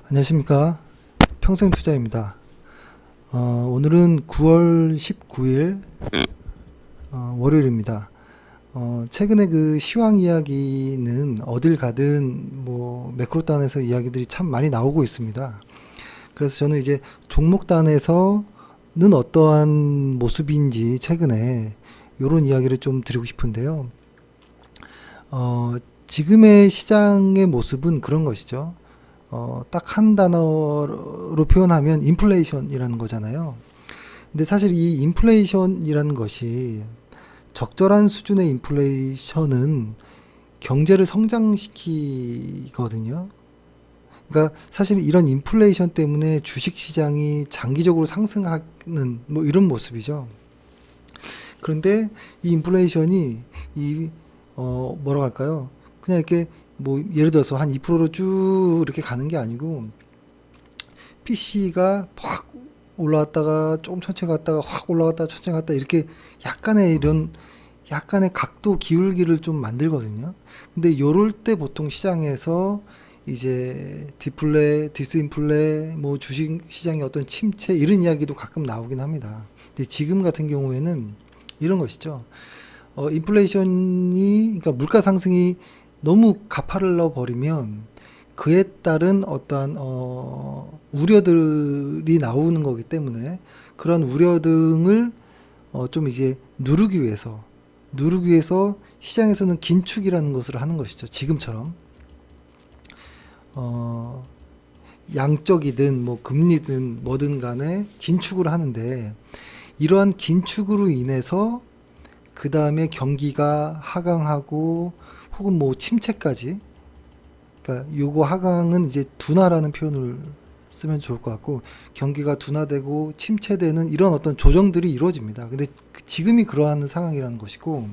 안녕하십니까. 평생투자입니다. 오늘은 9월 19일 월요일입니다. 최근에 그 시황 이야기는 어딜 가든 뭐 매크로단에서 이야기들이 참 많이 나오고 있습니다. 그래서 저는 이제 종목단에서는 어떠한 모습인지 최근에 이런 이야기를 좀 드리고 싶은데요. 지금의 시장의 모습은 그런 것이죠. 딱 한 단어로 표현하면 인플레이션이라는 거잖아요. 근데 사실 이 인플레이션이라는 것이 적절한 수준의 인플레이션은 경제를 성장시키거든요. 그러니까 사실 이런 인플레이션 때문에 주식 시장이 장기적으로 상승하는 뭐 이런 모습이죠. 그런데 이 인플레이션이 뭐라고 할까요? 그냥 이렇게 뭐 예를 들어서 한 2%로 쭉 이렇게 가는 게 아니고 PC가 확 올라왔다가 조금 천천히 갔다가 확 올라갔다가 천천히 갔다 이렇게 약간의 이런 약간의 각도 기울기를 좀 만들거든요. 근데 요럴 때 보통 시장에서 이제 디플레, 디스인플레, 뭐 주식 시장의 어떤 침체 이런 이야기도 가끔 나오긴 합니다. 근데 지금 같은 경우에는 이런 것이죠. 인플레이션이 그러니까 물가 상승이 너무 가파르러 버리면 그에 따른 어떠한 우려들이 나오는 거기 때문에 그런 우려 등을 좀 이제 누르기 위해서 시장에서는 긴축이라는 것을 하는 것이죠. 지금처럼 어, 양적이든 뭐 금리든 뭐든 간에 긴축을 하는데 이러한 긴축으로 인해서 그 다음에 경기가 하강하고 혹은 뭐 침체까지, 그러니까 요거 하강은 이제 둔화라는 표현을 쓰면 좋을 것 같고 경기가 둔화되고 침체되는 이런 어떤 조정들이 이루어집니다. 근데 지금이 그러한 상황이라는 것이고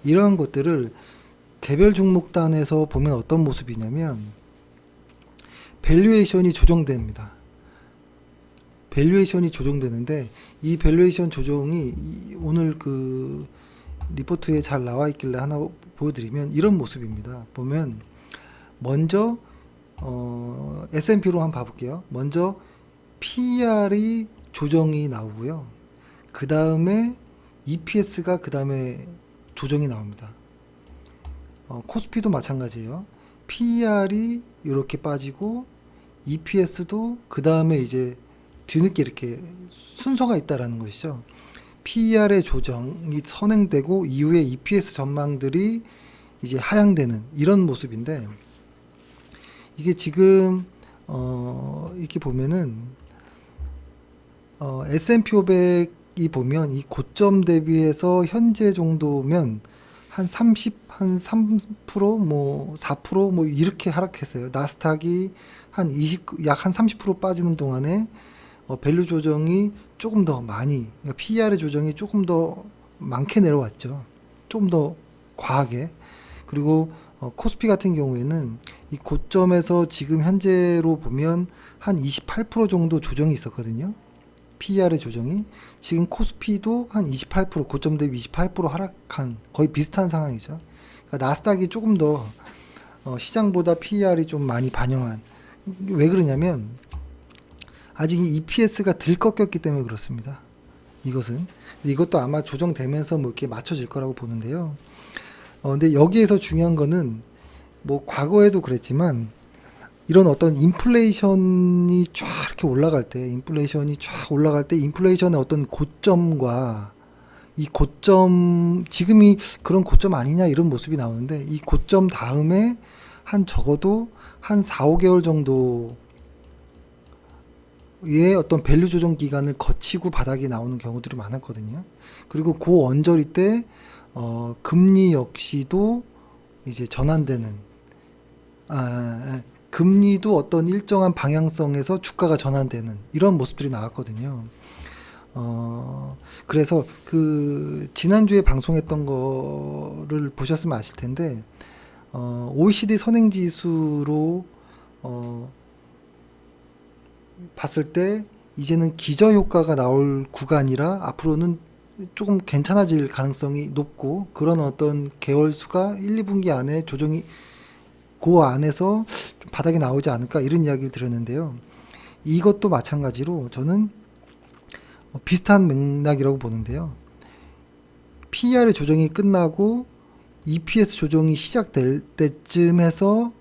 이러한 것들을 개별 종목단에서 보면 어떤 모습이냐면 밸류에이션이 조정됩니다. 밸류에이션이 조정되는데 이 밸류에이션 조정이 오늘 그 리포트에 잘 나와 있길래 하나 보여드리면 이런 모습입니다. 보면 먼저 S&P로 한번 봐볼게요. 먼저 PER이 조정이 나오고요. 그 다음에 EPS가 그 다음에 조정이 나옵니다. 코스피도 마찬가지예요. PER이 이렇게 빠지고 EPS도 그 다음에 이제 뒤늦게 이렇게 순서가 있다라는 것이죠. PER의 조정이 선행되고 이후에 EPS 전망들이 이제 하향되는 이런 모습인데 이게 지금 이렇게 보면은 S&P 500이 보면 이 고점 대비해서 현재 정도면 한 3%뭐 4%뭐 이렇게 하락했어요. 나스닥이 한 20, 약 한 30% 빠지는 동안에 밸류 조정이 조금 더 많이, 그러니까 PER의 조정이 조금 더 많게 내려왔죠. 조금 더 과하게. 그리고 코스피 같은 경우에는 이 고점에서 지금 현재로 보면 한 28% 정도 조정이 있었거든요. PER의 조정이. 지금 코스피도 한 28%, 고점 대비 28% 하락한 거의 비슷한 상황이죠. 그러니까 나스닥이 조금 더 시장보다 PER이 좀 많이 반영한. 왜 그러냐면 아직 이 EPS가 덜 꺾였기 때문에 그렇습니다. 이것도 아마 조정되면서 뭐 이렇게 맞춰질 거라고 보는데요. 근데 여기에서 중요한 거는 뭐 과거에도 그랬지만 이런 어떤 인플레이션이 쫙 이렇게 올라갈 때, 인플레이션의 어떤 고점과 이 고점, 지금이 그런 고점 아니냐 이런 모습이 나오는데 이 고점 다음에 한 적어도 한 4, 5개월 정도 의 어떤 밸류 조정 기간을 거치고 바닥이 나오는 경우들이 많았거든요. 그리고 그 언저리 때 금리 역시도 이제 전환되는 금리도 어떤 일정한 방향성에서 주가가 전환되는 이런 모습들이 나왔거든요. 그래서 그 지난주에 방송했던 거를 보셨으면 아실 텐데 OECD 선행지수로 봤을 때 이제는 기저효과가 나올 구간이라 앞으로는 조금 괜찮아질 가능성이 높고 그런 어떤 개월 수가 1, 2분기 안에 조정이 그 안에서 좀 바닥이 나오지 않을까 이런 이야기를 드렸는데요. 이것도 마찬가지로 저는 비슷한 맥락이라고 보는데요. PER의 조정이 끝나고 EPS 조정이 시작될 때쯤 해서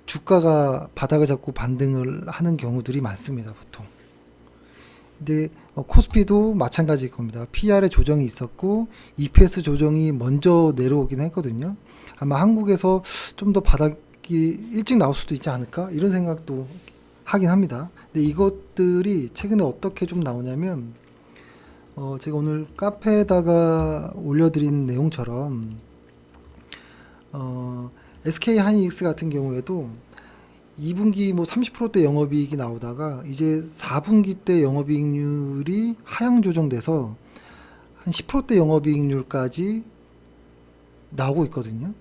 주가가 바닥을 잡고 반등을 하는 경우들이 많습니다, 보통. 근데 코스피도 마찬가지일 겁니다. PER의 조정이 있었고 EPS 조정이 먼저 내려오긴 했거든요. 아마 한국에서 좀 더 바닥이 일찍 나올 수도 있지 않을까 이런 생각도 하긴 합니다. 근데 이것들이 최근에 어떻게 좀 나오냐면 제가 오늘 카페에다가 올려드린 내용처럼 SK 하이닉스 같은 경우에도 2분기 뭐 30%대 영업이익이 나오다가 이제 4분기 때 영업이익률이 하향 조정돼서 한 10%대 영업이익률까지 나오고 있거든요.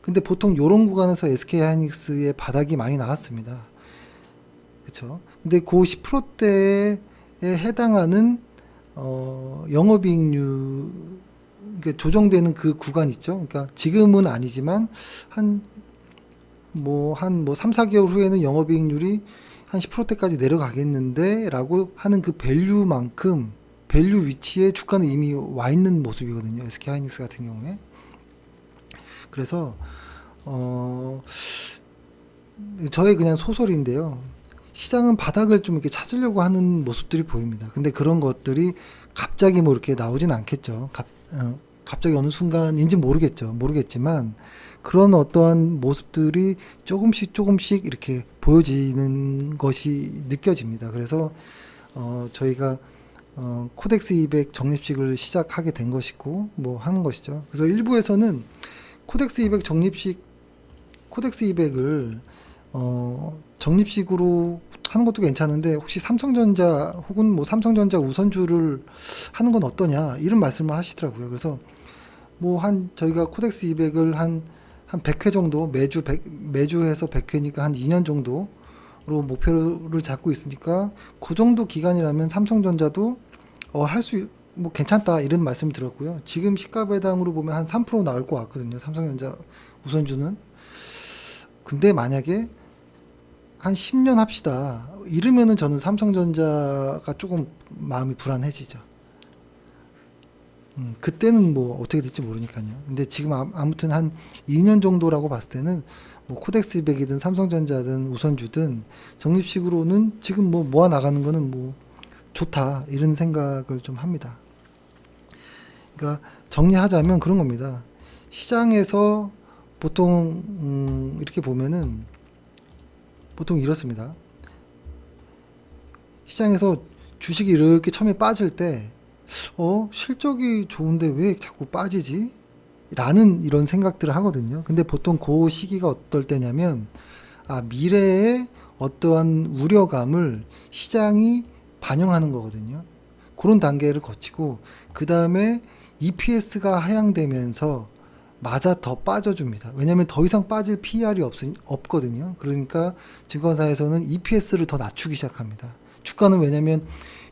근데 보통 요런 구간에서 SK 하이닉스의 바닥이 많이 나왔습니다. 그쵸? 근데 그 10%대에 해당하는 영업이익률 그러니까 조정되는 그 구간 있죠. 그러니까 지금은 아니지만 한 3, 4개월 후에는 영업이익률이 한 10%대까지 내려가겠는데 라고 하는 그 밸류만큼 밸류 위치에 주가는 이미 와 있는 모습이거든요. SK 하이닉스 같은 경우에. 그래서 저의 그냥 소설인데요. 시장은 바닥을 좀 이렇게 찾으려고 하는 모습들이 보입니다. 근데 그런 것들이 갑자기 뭐 이렇게 나오진 않겠죠. 갑자기 어느 순간인지 모르겠지만 그런 어떠한 모습들이 조금씩 이렇게 보여지는 것이 느껴집니다. 그래서 저희가 코덱스 200 적립식을 시작하게 된 것이고 뭐 하는 것이죠. 그래서 일부에서는 코덱스 200 코덱스 200을 적립식으로 하는 것도 괜찮은데 혹시 삼성전자 혹은 뭐 삼성전자 우선주를 하는 건 어떠냐 이런 말씀을 하시더라고요. 그래서 뭐 저희가 코덱스 200을 한 100회 정도 매주 해서 100회니까 한 2년 정도로 목표를 잡고 있으니까 그 정도 기간이라면 삼성전자도 뭐 괜찮다 이런 말씀 들었고요. 지금 시가배당으로 보면 한 3% 나올 것 같거든요. 삼성전자 우선주는. 근데 만약에 한 10년 합시다. 이러면은 저는 삼성전자가 조금 마음이 불안해지죠. 그때는 뭐 어떻게 될지 모르니까요. 근데 지금 아무튼 한 2년 정도라고 봤을 때는 뭐 코덱스 200이든 삼성전자든 우선주든 적립식으로는 지금 뭐 모아 나가는 거는 뭐 좋다 이런 생각을 좀 합니다. 그러니까 정리하자면 그런 겁니다. 시장에서 보통 이렇게 보면은 보통 이렇습니다. 시장에서 주식이 이렇게 처음에 빠질 때 실적이 좋은데 왜 자꾸 빠지지? 라는 이런 생각들을 하거든요. 근데 보통 그 시기가 어떨 때냐면 미래에 어떠한 우려감을 시장이 반영하는 거거든요. 그런 단계를 거치고 그 다음에 EPS가 하향되면서 맞아 더 빠져줍니다. 왜냐하면 더 이상 빠질 PER이 없거든요. 그러니까 증권사에서는 EPS를 더 낮추기 시작합니다. 주가는 왜냐하면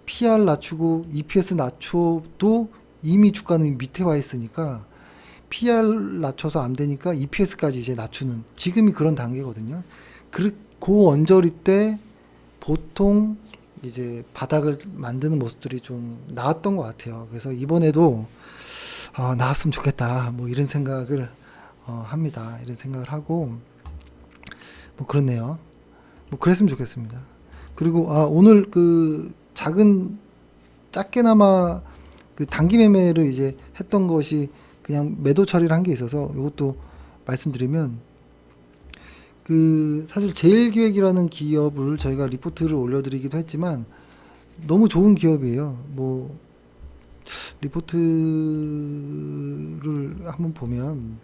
PER 낮추고 EPS 낮춰도 이미 주가는 밑에 와 있으니까 PER 낮춰서 안 되니까 EPS까지 이제 낮추는 지금이 그런 단계거든요. 그 언저리 때 보통 이제 바닥을 만드는 모습들이 좀 나왔던 것 같아요. 그래서 이번에도 나왔으면 좋겠다 뭐 이런 생각을 합니다. 이런 생각을 하고 뭐 그렇네요. 뭐 그랬으면 좋겠습니다. 그리고 오늘 그 작게나마 그 단기 매매를 이제 했던 것이 그냥 매도 처리를 한 게 있어서 이것도 말씀드리면 그 사실 제일기획이라는 기업을 저희가 리포트를 올려드리기도 했지만 너무 좋은 기업이에요. 뭐 리포트를 한번 보면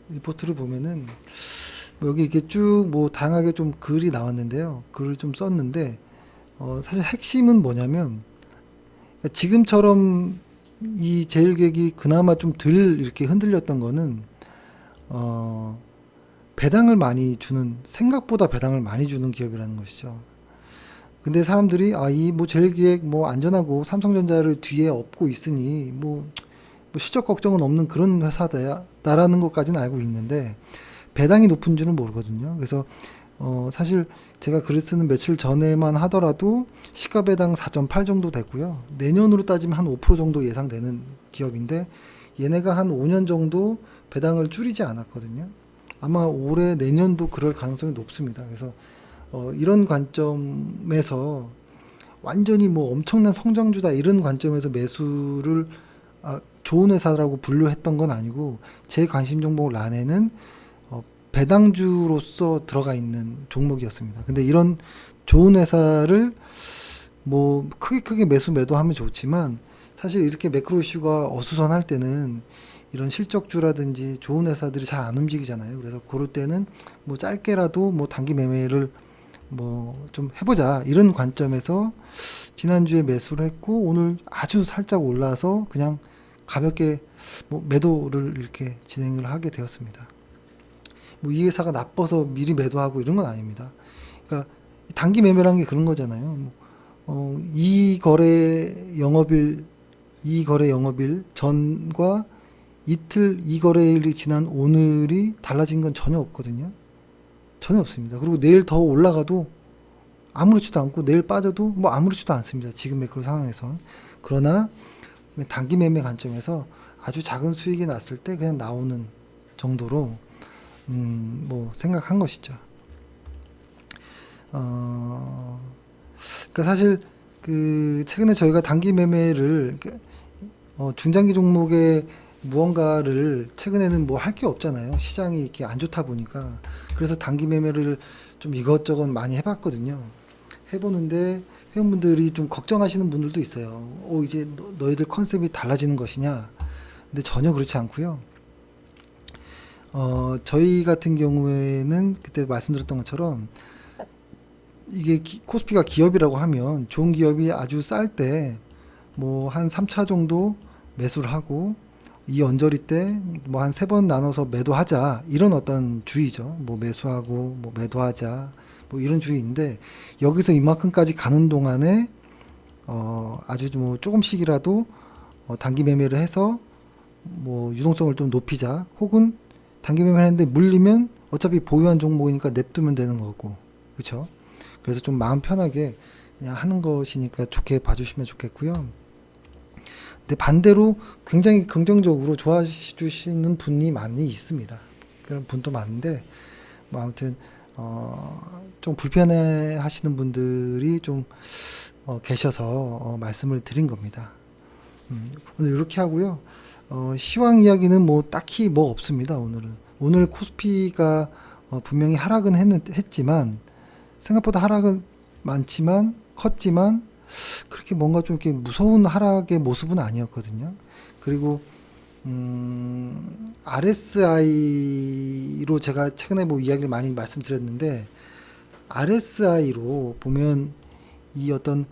리포트를 보면은 여기 이렇게 쭉 뭐 다양하게 좀 글이 나왔는데요. 글을 좀 썼는데 사실 핵심은 뭐냐면 지금처럼 이 제일기획이 그나마 좀 덜 이렇게 흔들렸던 거는 배당을 많이 주는 생각보다 배당을 많이 주는 기업이라는 것이죠. 근데 사람들이 이 뭐 젤기획 뭐 안전하고 삼성전자를 뒤에 업고 있으니 뭐 실적 걱정은 없는 그런 회사다라는 것까지는 알고 있는데 배당이 높은 줄은 모르거든요. 그래서 사실 제가 글을 쓰는 며칠 전에만 하더라도 시가 배당 4.8 정도 되고요. 내년으로 따지면 한 5% 정도 예상되는 기업인데 얘네가 한 5년 정도 배당을 줄이지 않았거든요. 아마 올해 내년도 그럴 가능성이 높습니다. 그래서 이런 관점에서 완전히 뭐 엄청난 성장주다 이런 관점에서 매수를 좋은 회사라고 분류했던 건 아니고 제 관심 종목 란에는 배당주로서 들어가 있는 종목이었습니다. 근데 이런 좋은 회사를 뭐 크게 매도하면 좋지만 사실 이렇게 매크로 이슈가 어수선할 때는 이런 실적주라든지 좋은 회사들이 잘 안 움직이잖아요. 그래서 그럴 때는 뭐 짧게라도 뭐 단기 매매를 뭐 좀 해보자 이런 관점에서 지난주에 매수를 했고 오늘 아주 살짝 올라서 그냥 가볍게 뭐 매도를 이렇게 진행을 하게 되었습니다. 뭐 이 회사가 나빠서 미리 매도하고 이런 건 아닙니다. 그러니까 단기 매매라는 게 그런 거잖아요. 이 거래 영업일 전과 이틀 이 거래일이 지난 오늘이 달라진 건 전혀 없거든요. 전혀 없습니다. 그리고 내일 더 올라가도 아무렇지도 않고 내일 빠져도 뭐 아무렇지도 않습니다. 지금 매크로 상황에선. 그러나 단기 매매 관점에서 아주 작은 수익이 났을 때 그냥 나오는 정도로 뭐 생각한 것이죠. 그러니까 사실 그 최근에 저희가 단기 매매를 중장기 종목에 무언가를 최근에는 뭐 할 게 없잖아요. 시장이 이렇게 안 좋다 보니까. 그래서 단기 매매를 좀 이것저것 많이 해봤거든요. 해보는데 회원분들이 좀 걱정하시는 분들도 있어요. 이제 너희들 컨셉이 달라지는 것이냐? 근데 전혀 그렇지 않고요. 저희 같은 경우에는 그때 말씀드렸던 것처럼 이게 코스피가 기업이라고 하면 좋은 기업이 아주 쌀 때 뭐 한 3차 정도 매수를 하고 이 언저리 때 뭐 한 3번 나눠서 매도하자 이런 어떤 주의죠. 뭐 매수하고 뭐 매도하자 뭐 이런 주의인데 여기서 이만큼까지 가는 동안에 아주 뭐 조금씩이라도 단기 매매를 해서 뭐 유동성을 좀 높이자 혹은 단기 매매를 했는데 물리면 어차피 보유한 종목이니까 냅두면 되는 거고 그렇죠. 그래서 좀 마음 편하게 그냥 하는 것이니까 좋게 봐주시면 좋겠고요. 근데 반대로 굉장히 긍정적으로 좋아해 주시는 분이 많이 있습니다. 그런 분도 많은데 뭐 아무튼 좀 불편해 하시는 분들이 좀 계셔서 말씀을 드린 겁니다. 오늘 이렇게 하고요. 시황 이야기는 뭐 딱히 뭐 없습니다. 오늘 코스피가 분명히 하락은 했지만 생각보다 하락은 컸지만 그렇게 뭔가 좀 이렇게 무서운 하락의 모습은 아니었거든요. 그리고 RSI로 제가 최근에 뭐 이야기를 많이 말씀드렸는데 RSI로 보면 이 어떤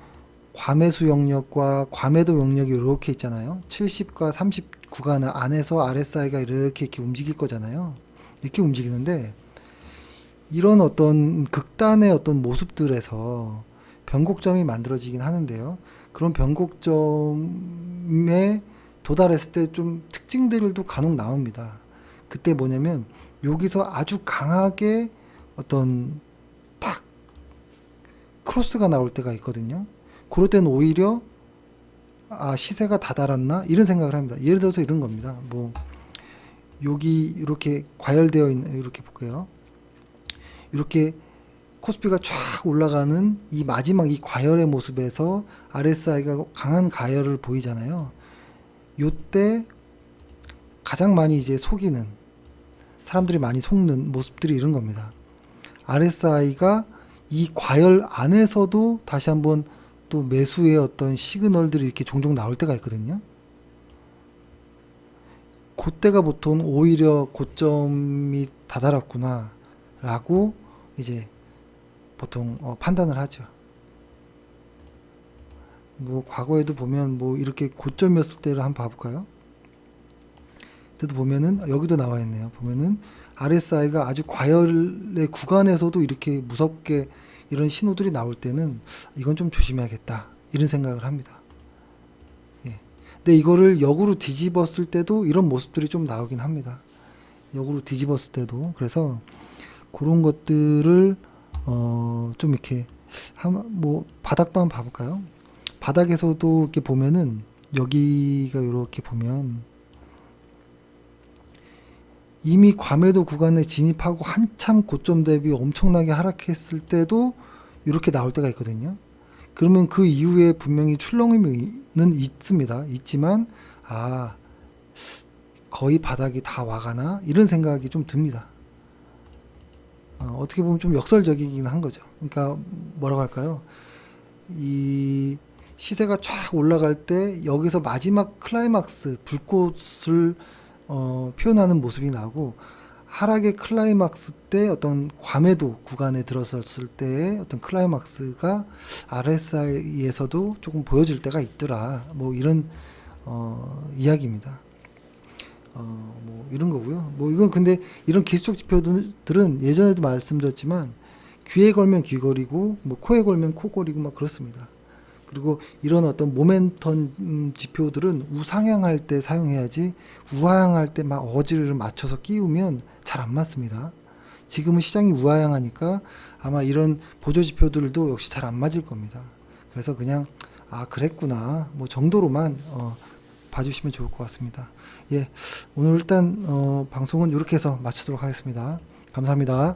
과매수 영역과 과매도 영역이 이렇게 있잖아요. 70과 30 구간 안에서 RSI가 이렇게 움직일 거잖아요. 이렇게 움직이는데 이런 어떤 극단의 어떤 모습들에서 변곡점이 만들어지긴 하는데요. 그런 변곡점에 도달했을 때 좀 특징들도 간혹 나옵니다. 그때 뭐냐면 여기서 아주 강하게 어떤 딱 크로스가 나올 때가 있거든요. 그럴 때는 오히려 시세가 다다랐나 이런 생각을 합니다. 예를 들어서 이런 겁니다. 뭐 여기 이렇게 과열되어 있는 이렇게 볼게요. 이렇게 코스피가 쫙 올라가는 이 마지막 이 과열의 모습에서 RSI가 강한 과열을 보이잖아요. 요때 가장 많이 이제 속이는 사람들이 많이 속는 모습들이 이런 겁니다. RSI가 이 과열 안에서도 다시 한번 또 매수의 어떤 시그널들이 이렇게 종종 나올 때가 있거든요. 그때가 보통 오히려 고점이 다다랐구나 라고 이제 보통 판단을 하죠. 뭐 과거에도 보면 뭐 이렇게 고점이었을 때를 한번 봐볼까요? 그때도 보면은 여기도 나와 있네요. 보면은 RSI가 아주 과열의 구간에서도 이렇게 무섭게 이런 신호들이 나올 때는 이건 좀 조심해야겠다 이런 생각을 합니다. 예. 근데 이거를 역으로 뒤집었을 때도 이런 모습들이 좀 나오긴 합니다. 역으로 뒤집었을 때도. 그래서 그런 것들을 좀 이렇게 뭐 바닥도 한번 봐볼까요? 바닥에서도 이렇게 보면은 여기가 이렇게 보면 이미 과매도 구간에 진입하고 한참 고점 대비 엄청나게 하락했을 때도 이렇게 나올 때가 있거든요. 그러면 그 이후에 분명히 출렁임은 있습니다. 있지만 거의 바닥이 다 와가나 이런 생각이 좀 듭니다. 어떻게 보면 좀 역설적이긴 한 거죠. 그러니까 뭐라고 할까요? 이 시세가 쫙 올라갈 때 여기서 마지막 클라이막스 불꽃을 표현하는 모습이 나고, 하락의 클라이막스 때 어떤 과매도 구간에 들어섰을 때의 어떤 클라이막스가 RSI에서도 조금 보여질 때가 있더라. 뭐 이런 이야기입니다. 뭐 이런 거고요. 뭐 이건 근데 이런 기술적 지표들은 예전에도 말씀드렸지만 귀에 걸면 귀걸이고 뭐 코에 걸면 코걸이고 막 그렇습니다. 그리고 이런 어떤 모멘텀 지표들은 우상향할 때 사용해야지 우하향할 때 막 어지를 맞춰서 끼우면 잘 안 맞습니다. 지금은 시장이 우하향하니까 아마 이런 보조 지표들도 역시 잘 안 맞을 겁니다. 그래서 그냥 그랬구나 뭐 정도로만 봐주시면 좋을 것 같습니다. 예, 오늘 일단 방송은 이렇게 해서 마치도록 하겠습니다. 감사합니다.